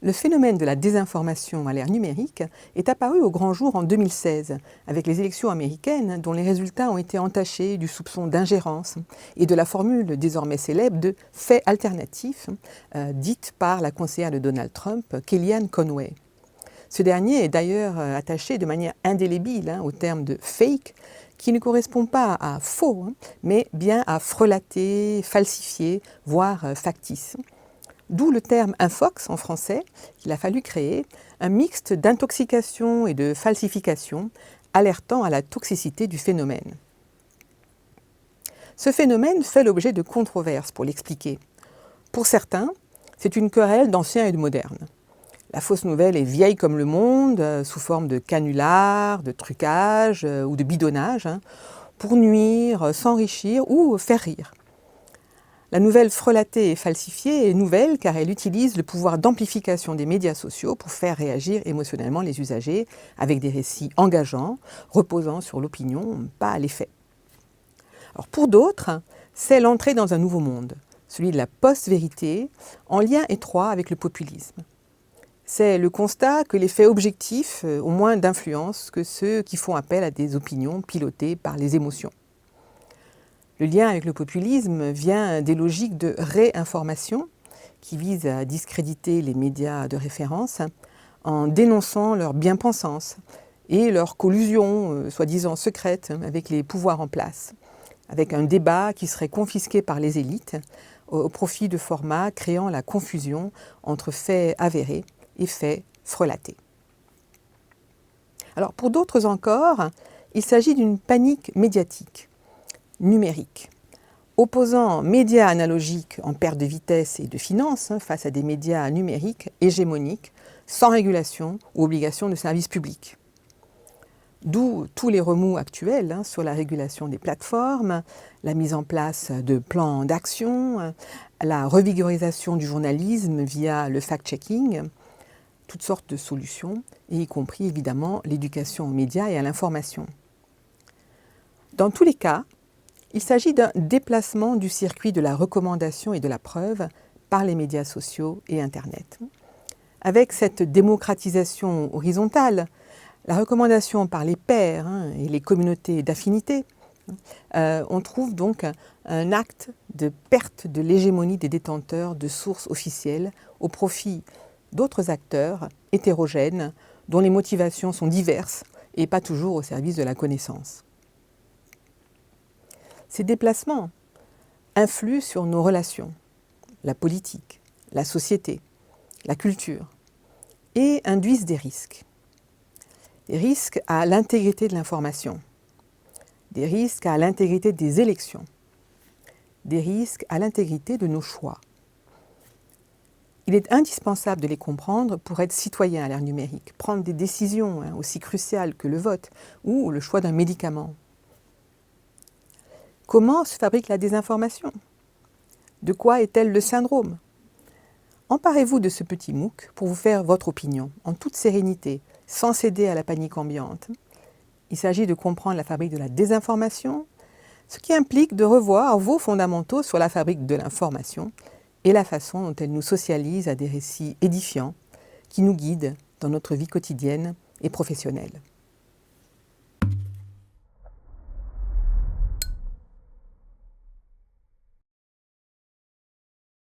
Le phénomène de la désinformation à l'ère numérique est apparu au grand jour en 2016, avec les élections américaines dont les résultats ont été entachés du soupçon d'ingérence et de la formule désormais célèbre de « faits alternatifs » dite par la conseillère de Donald Trump, Kellyanne Conway. Ce dernier est d'ailleurs attaché de manière indélébile au terme de « fake », qui ne correspond pas à « faux », mais bien à « frelaté », « falsifié », voire « factice ». D'où le terme « infox » en français, qu'il a fallu créer, un mixte d'intoxication et de falsification, alertant à la toxicité du phénomène. Ce phénomène fait l'objet de controverses pour l'expliquer. Pour certains, c'est une querelle d'anciens et de modernes. La fausse nouvelle est vieille comme le monde, sous forme de canulars, de trucage ou de bidonnage, pour nuire, s'enrichir ou faire rire. La nouvelle frelatée et falsifiée est nouvelle car elle utilise le pouvoir d'amplification des médias sociaux pour faire réagir émotionnellement les usagers avec des récits engageants, reposant sur l'opinion, pas les faits. Alors pour d'autres, c'est l'entrée dans un nouveau monde, celui de la post-vérité, en lien étroit avec le populisme. C'est le constat que les faits objectifs ont moins d'influence que ceux qui font appel à des opinions pilotées par les émotions. Le lien avec le populisme vient des logiques de réinformation qui visent à discréditer les médias de référence en dénonçant leur bien-pensance et leur collusion, soi-disant secrète, avec les pouvoirs en place, avec un débat qui serait confisqué par les élites au profit de formats créant la confusion entre faits avérés et faits frelatés. Alors pour d'autres encore, il s'agit d'une panique médiatique, numérique, opposant médias analogiques en perte de vitesse et de finances face à des médias numériques hégémoniques, sans régulation ou obligation de service public. D'où tous les remous actuels sur la régulation des plateformes, la mise en place de plans d'action, la revigorisation du journalisme via le fact-checking, toutes sortes de solutions, et y compris évidemment l'éducation aux médias et à l'information. Dans tous les cas, il s'agit d'un déplacement du circuit de la recommandation et de la preuve par les médias sociaux et Internet. Avec cette démocratisation horizontale, la recommandation par les pairs et les communautés d'affinité, on trouve donc un acte de perte de l'hégémonie des détenteurs de sources officielles au profit d'autres acteurs hétérogènes dont les motivations sont diverses et pas toujours au service de la connaissance. Ces déplacements influent sur nos relations, la politique, la société, la culture, et induisent des risques. Des risques à l'intégrité de l'information, des risques à l'intégrité des élections, des risques à l'intégrité de nos choix. Il est indispensable de les comprendre pour être citoyen à l'ère numérique, prendre des décisions aussi cruciales que le vote ou le choix d'un médicament. Comment se fabrique la désinformation? De quoi est-elle le syndrome? Emparez-vous de ce petit MOOC pour vous faire votre opinion, en toute sérénité, sans céder à la panique ambiante. Il s'agit de comprendre la fabrique de la désinformation, ce qui implique de revoir vos fondamentaux sur la fabrique de l'information et la façon dont elle nous socialise à des récits édifiants qui nous guident dans notre vie quotidienne et professionnelle.